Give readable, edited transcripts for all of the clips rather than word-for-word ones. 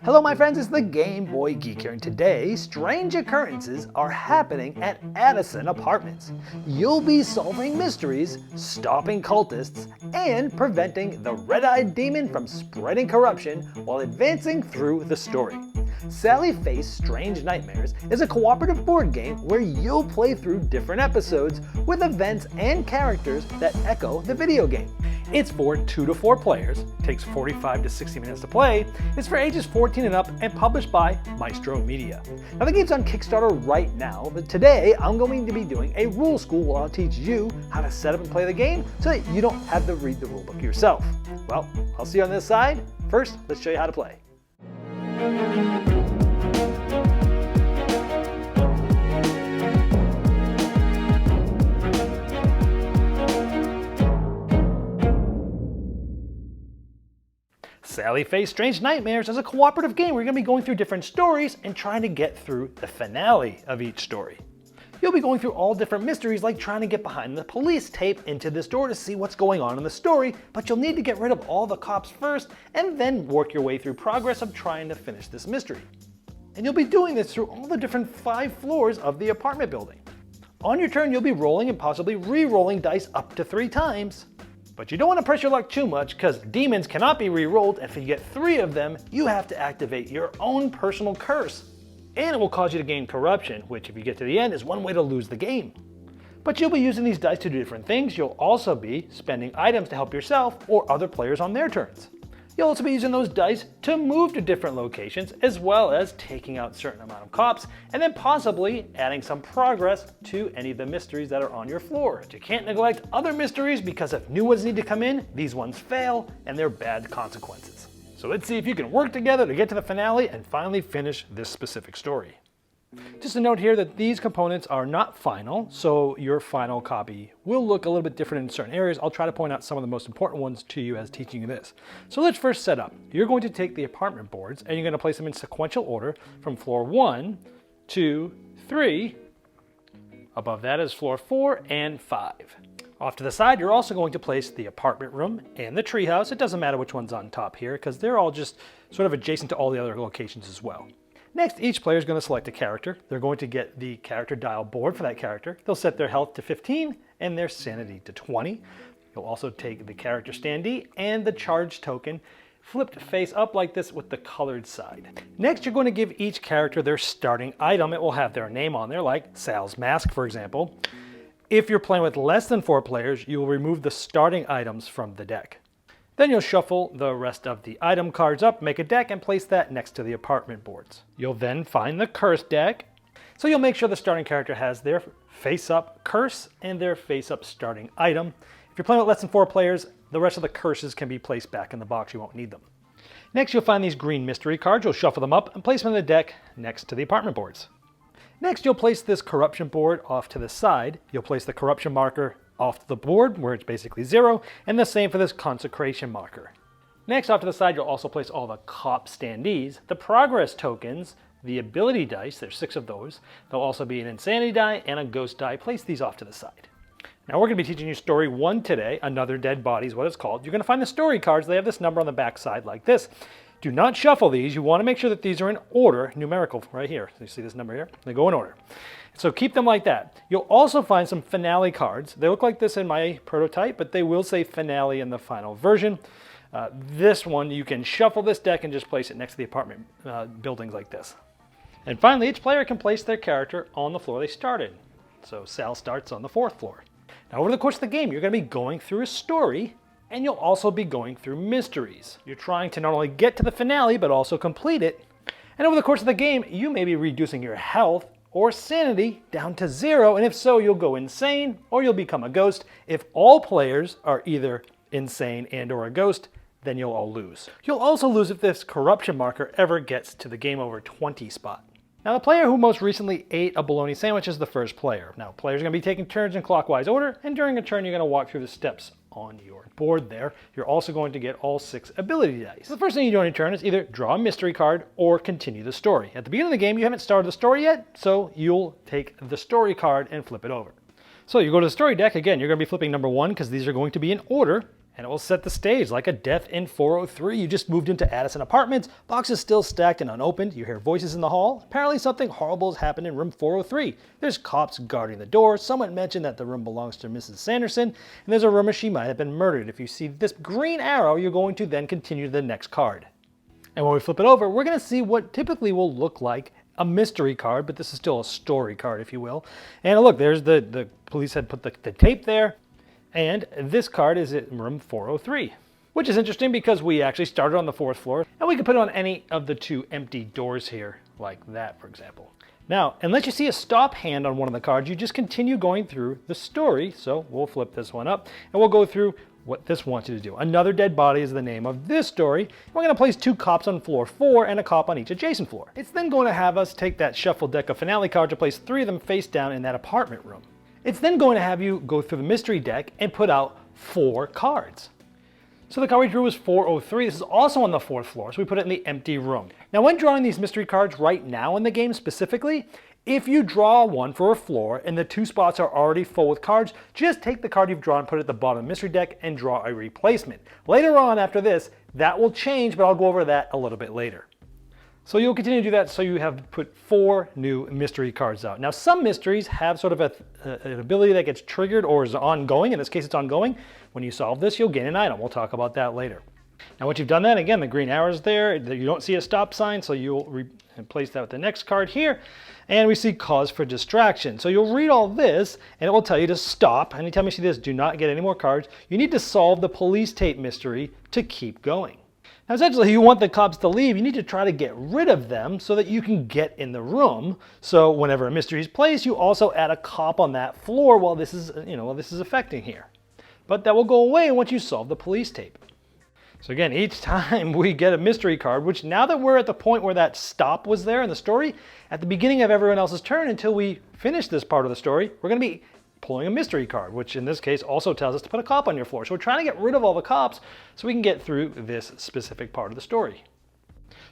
Hello my friends, it's the Game Boy Geek here, and today strange occurrences are happening at Addison Apartments. You'll be solving mysteries, stopping cultists, and preventing the red-eyed demon from spreading corruption while advancing through the story. Sally Face Strange Nightmares is a cooperative board game where you'll play through different episodes with events and characters that echo the video game. It's for 2 to 4 players, takes 45 to 60 minutes to play, it's for ages 14 and up, and published by Maestro Media. Now the game's on Kickstarter right now, but today I'm going to be doing a rule school where I'll teach you how to set up and play the game so that you don't have to read the rulebook yourself. Well, I'll see you on this side. First, let's show you how to play. Sally Face Strange Nightmares is a cooperative game where you're going to be going through different stories and trying to get through the finale of each story. You'll be going through all different mysteries like trying to get behind the police tape into this door to see what's going on in the story, but you'll need to get rid of all the cops first and then work your way through progress of trying to finish this mystery. And you'll be doing this through all the different 5 floors of the apartment building. On your turn, you'll be rolling and possibly re-rolling dice up to 3 times. But you don't want to press your luck too much because demons cannot be re-rolled, and if you get 3 of them, you have to activate your own personal curse. And it will cause you to gain corruption, which if you get to the end is one way to lose the game. But you'll be using these dice to do different things. You'll also be spending items to help yourself or other players on their turns. You'll also be using those dice to move to different locations, as well as taking out a certain amount of cops, and then possibly adding some progress to any of the mysteries that are on your floor. But you can't neglect other mysteries because if new ones need to come in, these ones fail, and they're bad consequences. So let's see if you can work together to get to the finale and finally finish this specific story. Just a note here that these components are not final, so your final copy will look a little bit different in certain areas. I'll try to point out some of the most important ones to you as teaching you this. So let's first set up. You're going to take the apartment boards and you're going to place them in sequential order from floor 1, 2, 3. Above that is floor 4 and 5. Off to the side, you're also going to place the apartment room and the treehouse. It doesn't matter which one's on top here because they're all just sort of adjacent to all the other locations as well. Next, each player is going to select a character. They're going to get the character dial board for that character. They'll set their health to 15 and their sanity to 20. You'll also take the character standee and the charge token flipped face up like this with the colored side. Next, you're going to give each character their starting item. It will have their name on there, like Sal's mask, for example. If you're playing with less than 4 players, you will remove the starting items from the deck. Then you'll shuffle the rest of the item cards up, make a deck, and place that next to the apartment boards. You'll then find the curse deck. So you'll make sure the starting character has their face-up curse and their face-up starting item. If you're playing with less than 4 players, the rest of the curses can be placed back in the box. You won't need them. Next, you'll find these green mystery cards. You'll shuffle them up and place them in the deck next to the apartment boards. Next, you'll place this corruption board off to the side. You'll place the corruption marker off the board where it's basically 0, and the same for this consecration marker. Next, off to the side, you'll also place all the cop standees, the progress tokens, the ability dice, there's 6 of those. There'll also be an insanity die and a ghost die. Place these off to the side. Now we're going to be teaching you story 1 today, Another Dead Body is what it's called. You're going to find the story cards. They have this number on the back side like this. Do not shuffle these. You want to make sure that these are in order, numerical right here. So you see this number here? They go in order. So keep them like that. You'll also find some finale cards. They look like this in my prototype, but they will say finale in the final version. This one, you can shuffle this deck and just place it next to the apartment buildings like this. And finally, each player can place their character on the floor they started. So Sal starts on the 4th floor. Now over the course of the game, you're going to be going through a story, and you'll also be going through mysteries. You're trying to not only get to the finale, but also complete it. And over the course of the game, you may be reducing your health or sanity down to 0, and if so, you'll go insane or you'll become a ghost. If all players are either insane and or a ghost, then you'll all lose. You'll also lose if this corruption marker ever gets to the game over 20 spot. Now the player who most recently ate a bologna sandwich is the first player. Now players are going to be taking turns in clockwise order, and during a turn you're going to walk through the steps on your board there. You're also going to get all 6 ability dice. The first thing you do on your turn is either draw a mystery card or continue the story. At the beginning of the game, you haven't started the story yet, so you'll take the story card and flip it over. So you go to the story deck. Again, you're going to be flipping number 1 because these are going to be in order. And it will set the stage like a death in 403. You just moved into Addison Apartments, boxes still stacked and unopened, you hear voices in the hall. Apparently something horrible has happened in room 403. There's cops guarding the door, someone mentioned that the room belongs to Mrs. Sanderson, and there's a rumor she might have been murdered. If you see this green arrow, you're going to then continue to the next card. And when we flip it over, we're going to see what typically will look like a mystery card, but this is still a story card, if you will. And look, there's the police had put the tape there. And this card is in room 403, which is interesting because we actually started on the 4th floor, and we can put it on any of the 2 empty doors here, like that, for example. Now, unless you see a stop hand on one of the cards, you just continue going through the story. So we'll flip this one up, and we'll go through what this wants you to do. Another dead body is the name of this story. We're going to place 2 cops on floor 4 and a cop on each adjacent floor. It's then going to have us take that shuffle deck of finale cards to place 3 of them face down in that apartment room. It's then going to have you go through the mystery deck and put out 4 cards. So the card we drew was 403. This is also on the 4th floor, so we put it in the empty room. Now when drawing these mystery cards right now in the game specifically, if you draw one for a floor and the 2 spots are already full with cards, just take the card you've drawn, put it at the bottom of the mystery deck, and draw a replacement. Later on after this, that will change, but I'll go over that a little bit later. So you'll continue to do that, so you have put 4 new mystery cards out. Now some mysteries have sort of an ability that gets triggered or is ongoing. In this case it's ongoing. When you solve this, you'll gain an item. We'll talk about that later. Now once you've done that, again, the green arrow is there. You don't see a stop sign, so you'll replace that with the next card here. And we see cause for distraction. So you'll read all this, and it will tell you to stop. Anytime you see this, do not get any more cards. You need to solve the police tape mystery to keep going. Now essentially you want the cops to leave, you need to try to get rid of them so that you can get in the room. So whenever a mystery is placed, you also add a cop on that floor while this is, while this is affecting here. But that will go away once you solve the police tape. So again, each time we get a mystery card, which now that we're at the point where that stop was there in the story, at the beginning of everyone else's turn until we finish this part of the story, we're going to be pulling a mystery card, which in this case also tells us to put a cop on your floor. So we're trying to get rid of all the cops so we can get through this specific part of the story.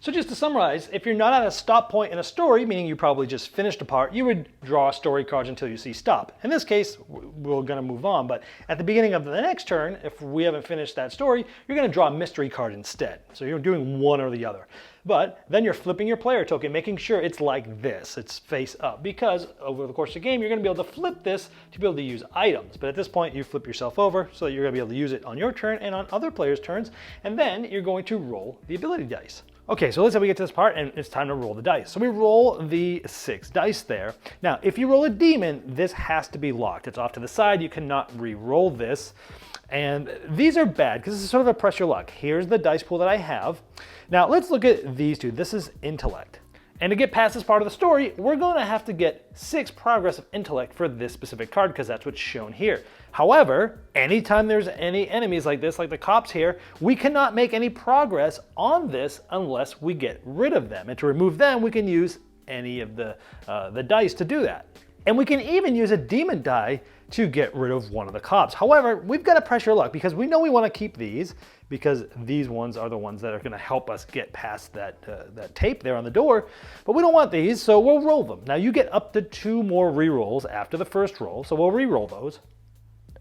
So just to summarize, if you're not at a stop point in a story, meaning you probably just finished a part, you would draw story cards until you see stop. In this case, we're going to move on, but at the beginning of the next turn, if we haven't finished that story, you're going to draw a mystery card instead. So you're doing one or the other. But then you're flipping your player token, making sure it's like this, it's face up, because over the course of the game, you're going to be able to flip this to be able to use items. But at this point, you flip yourself over so that you're going to be able to use it on your turn and on other players' turns, and then you're going to roll the ability dice. Okay, so let's say we get to this part and it's time to roll the dice. So we roll the 6 dice there. Now, if you roll a demon, this has to be locked. It's off to the side. You cannot re-roll this. And these are bad because this is sort of a press your luck. Here's the dice pool that I have. Now, let's look at these 2. This is intellect. And to get past this part of the story, we're going to have to get 6 progress of intellect for this specific card because that's what's shown here. However, anytime there's any enemies like this, like the cops here, we cannot make any progress on this unless we get rid of them. And to remove them, we can use any of the dice to do that. And we can even use a demon die to get rid of one of the cops. However, we've got to press your luck because we know we want to keep these because these ones are the ones that are going to help us get past that tape there on the door. But we don't want these, so we'll roll them. Now you get up to 2 more re-rolls after the first roll, so we'll re-roll those.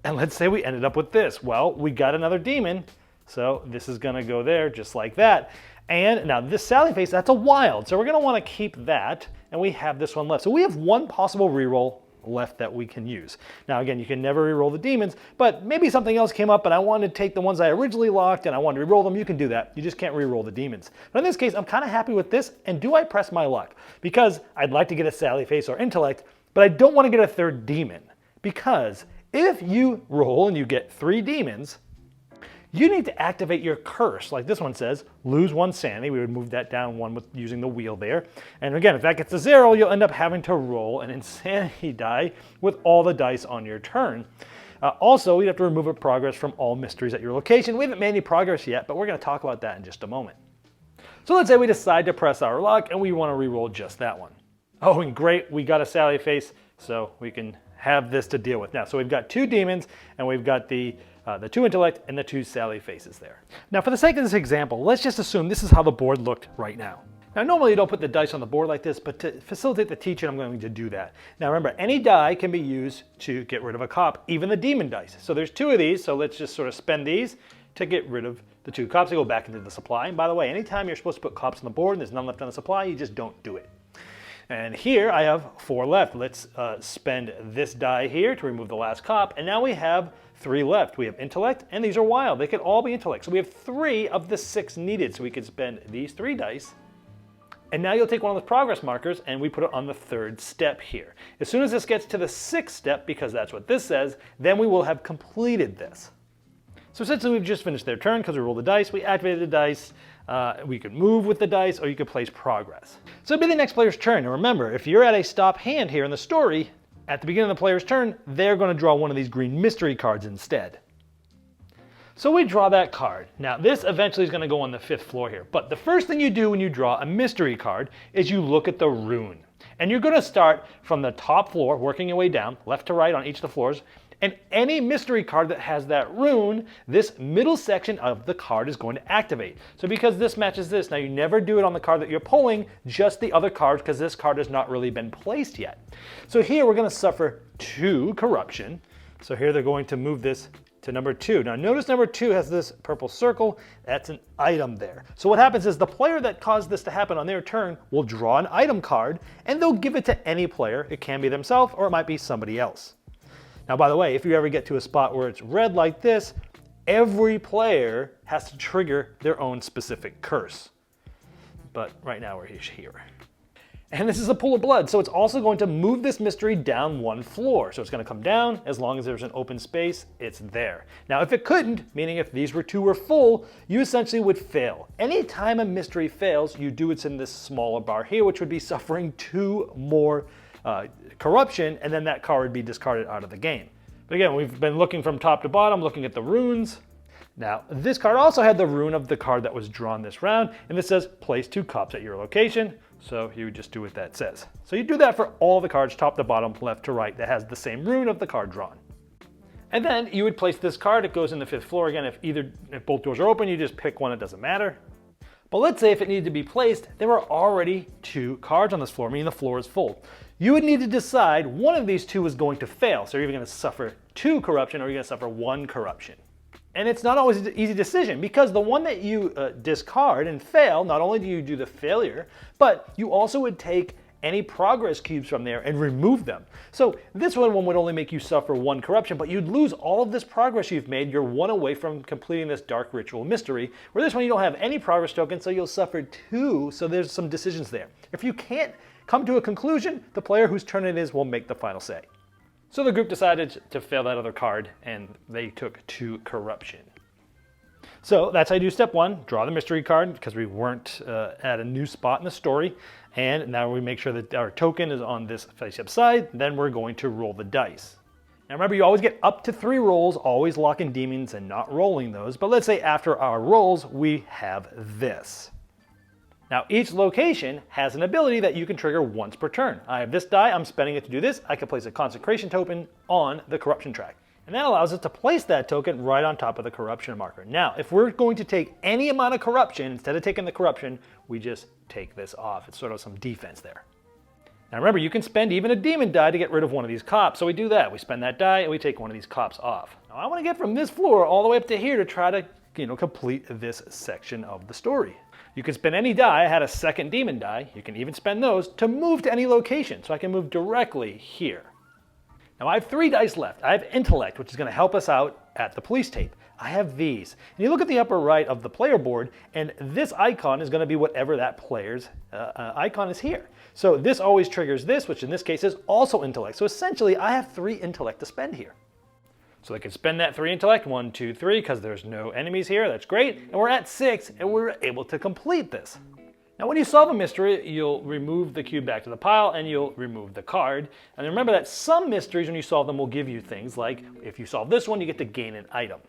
And let's say we ended up with this. Well, we got another demon, so this is going to go there just like that. And now this Sally face, that's a wild, so we're going to want to keep that, and we have this one left. So we have 1 possible reroll left that we can use. Now again, you can never reroll the demons, but maybe something else came up and I wanted to take the ones I originally locked and I wanted to reroll them. You can do that. You just can't reroll the demons. But in this case, I'm kind of happy with this. And do I press my luck? Because I'd like to get a Sally face or intellect, but I don't want to get a 3rd demon. Because if you roll and you get 3 demons, you need to activate your curse. Like this one says, lose 1 sanity. We would move that down 1 with using the wheel there. And again, if that gets to 0, you'll end up having to roll an insanity die with all the dice on your turn. Also, you'd have to remove a progress from all mysteries at your location. We haven't made any progress yet, but we're going to talk about that in just a moment. So let's say we decide to press our luck and we want to re-roll just that one. Oh, and great, we got a Sally face, so we can have this to deal with now. So we've got 2 demons and we've got the 2 intellect and the 2 Sally faces there. Now for the sake of this example, let's just assume this is how the board looked right now. Now normally you don't put the dice on the board like this, but to facilitate the teaching, I'm going to do that. Now remember, any die can be used to get rid of a cop, even the demon dice. So there's 2 of these, so let's just sort of spend these. to get rid of the 2 cops. They go back into the supply. And by the way, anytime you're supposed to put cops on the board and there's none left on the supply, you just don't do it. And here I have 4 left. Let's spend this die here to remove the last cop. And now we have 3 left. We have intellect, and these are wild. They could all be intellect. So we have 3 of the 6 needed. So we could spend these 3 dice. And now you'll take one of the progress markers and we put it on the 3rd step here. As soon as this gets to the 6th step, because that's what this says, then we will have completed this. So essentially we've just finished their turn because we rolled the dice, we activated the dice, we could move with the dice, or you could place progress. So it'll be the next player's turn. And remember, if you're at a stop hand here in the story, at the beginning of the player's turn, they're going to draw one of these green mystery cards instead. So we draw that card. Now this eventually is going to go on the 5th floor here, but the first thing you do when you draw a mystery card is you look at the rune. And you're going to start from the top floor, working your way down, left to right on each of the floors, and any mystery card that has that rune, this middle section of the card is going to activate. So because this matches this, now you never do it on the card that you're pulling, just the other cards, because this card has not really been placed yet. So here we're going to suffer 2 corruption. So here they're going to move this to number 2. Now notice number 2 has this purple circle. That's an item there. So what happens is the player that caused this to happen on their turn will draw an item card, and they'll give it to any player. It can be themselves, or it might be somebody else. Now, by the way, if you ever get to a spot where it's red like this, every player has to trigger their own specific curse. But right now we're here. And this is a pool of blood, so it's also going to move this mystery down 1 floor. So it's going to come down, as long as there's an open space, it's there. Now, if it couldn't, meaning if these 2 were full, you essentially would fail. Anytime a mystery fails, you do it's in this smaller bar here, which would be suffering 2 more corruption, and then that card would be discarded out of the game. But again, we've been looking from top to bottom, looking at the runes. Now, this card also had the rune of the card that was drawn this round, and this says place 2 cops at your location. So you just do what that says. So you do that for all the cards, top to bottom, left to right, that has the same rune of the card drawn. And then you would place this card. It goes in the 5th floor. Again, if both doors are open, you just pick one. It doesn't matter. But let's say if it needed to be placed, there were already 2 cards on this floor, meaning the floor is full. You would need to decide one of these 2 is going to fail. So you're either going to suffer 2 corruption or you're going to suffer 1 corruption. And it's not always an easy decision, because the one that you discard and fail, not only do you do the failure, but you also would take any progress cubes from there and remove them. So this one would only make you suffer 1 corruption, but you'd lose all of this progress you've made. You're 1 away from completing this dark ritual mystery, where this one you don't have any progress tokens, so you'll suffer 2, so there's some decisions there. If you can't come to a conclusion, the player whose turn it is will make the final say. So the group decided to fail that other card, and they took 2 corruption. So that's how you do step 1, draw the mystery card, because we weren't at a new spot in the story. And now we make sure that our token is on this face-up side, then we're going to roll the dice. Now remember, you always get up to 3 rolls, always locking demons and not rolling those. But let's say after our rolls, we have this. Now each location has an ability that you can trigger once per turn. I have this die, I'm spending it to do this. I can place a consecration token on the corruption track. And that allows us to place that token right on top of the corruption marker. Now, if we're going to take any amount of corruption, instead of taking the corruption, we just take this off. It's sort of some defense there. Now remember, you can spend even a demon die to get rid of one of these cops. So we do that. We spend that die and we take one of these cops off. Now I want to get from this floor all the way up to here to try to, complete this section of the story. You can spend any die. I had a second demon die. You can even spend those to move to any location. So I can move directly here. Now I have 3 dice left. I have intellect, which is going to help us out at the police tape. I have these. And you look at the upper right of the player board, and this icon is going to be whatever that player's icon is here. So this always triggers this, which in this case is also intellect. So essentially, I have 3 intellect to spend here. So I can spend that 3 intellect, 1, 2, 3, because there's no enemies here. That's great. And we're at 6, and we're able to complete this. Now when you solve a mystery, you'll remove the cube back to the pile and you'll remove the card. And remember that some mysteries, when you solve them, will give you things like, if you solve this one, you get to gain an item.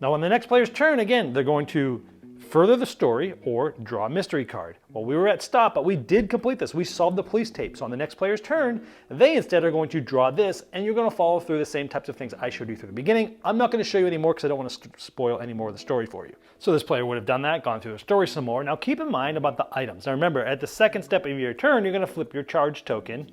Now on the next player's turn, again, they're going to further the story or draw a mystery card. Well, we were at stop, but we did complete this. We solved the police tape. So on the next player's turn, they instead are going to draw this, and you're going to follow through the same types of things I showed you through the beginning. I'm not going to show you any more because I don't want to spoil any more of the story for you. So this player would have done that, gone through the story some more. Now keep in mind about the items. Now remember, at the second step of your turn, you're going to flip your charge token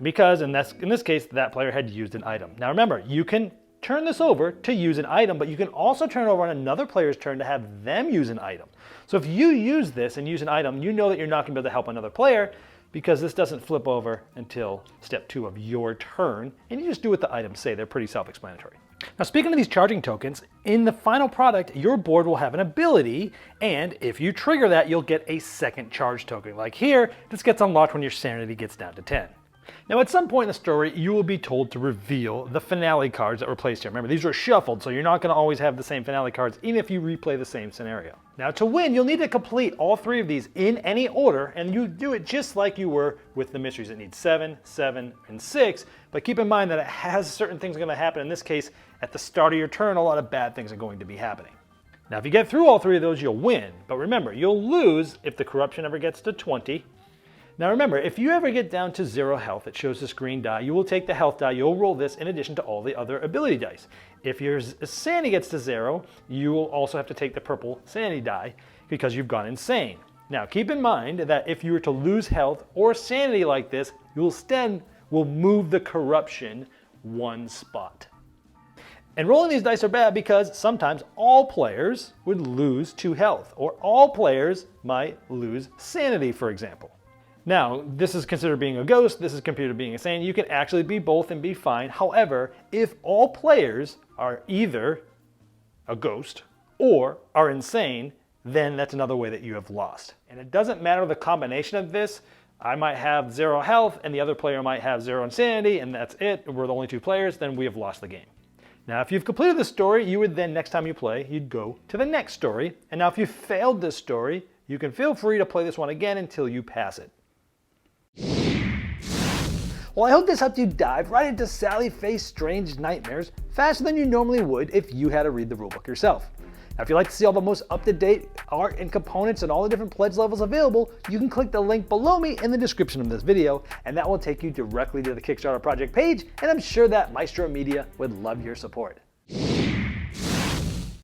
because in this case, that player had used an item. Now remember, you can turn this over to use an item, but you can also turn it over on another player's turn to have them use an item. So if you use this and use an item, you know that you're not going to be able to help another player because this doesn't flip over until step 2 of your turn, and you just do what the items say. They're pretty self-explanatory. Now, speaking of these charging tokens, in the final product, your board will have an ability, and if you trigger that, you'll get a second charge token. Like here, this gets unlocked when your sanity gets down to 10. Now, at some point in the story, you will be told to reveal the finale cards that were placed here. Remember, these are shuffled, so you're not going to always have the same finale cards, even if you replay the same scenario. Now, to win, you'll need to complete all 3 of these in any order, and you do it just like you were with the mysteries. It needs 7, 7, and 6, but keep in mind that it has certain things going to happen. In this case, at the start of your turn, a lot of bad things are going to be happening. Now, if you get through all 3 of those, you'll win, but remember, you'll lose if the corruption ever gets to 20. Now remember, if you ever get down to 0 health, it shows this green die, you will take the health die, you'll roll this in addition to all the other ability dice. If your sanity gets to 0, you will also have to take the purple sanity die because you've gone insane. Now keep in mind that if you were to lose health or sanity like this, you'll will move the corruption 1 spot. And rolling these dice are bad because sometimes all players would lose 2 health, or all players might lose sanity, for example. Now, this is considered being a ghost, this is considered being insane. You can actually be both and be fine. However, if all players are either a ghost or are insane, then that's another way that you have lost. And it doesn't matter the combination of this. I might have 0 health and the other player might have 0 insanity, and that's it. We're the only 2 players, then we have lost the game. Now, if you've completed the story, you would then, next time you play, you'd go to the next story. And now if you failed this story, you can feel free to play this one again until you pass it. Well, I hope this helped you dive right into Sally Faye's strange nightmares faster than you normally would if you had to read the rulebook yourself. Now, if you'd like to see all the most up-to-date art and components and all the different pledge levels available, you can click the link below me in the description of this video, and that will take you directly to the Kickstarter project page, and I'm sure that Maestro Media would love your support.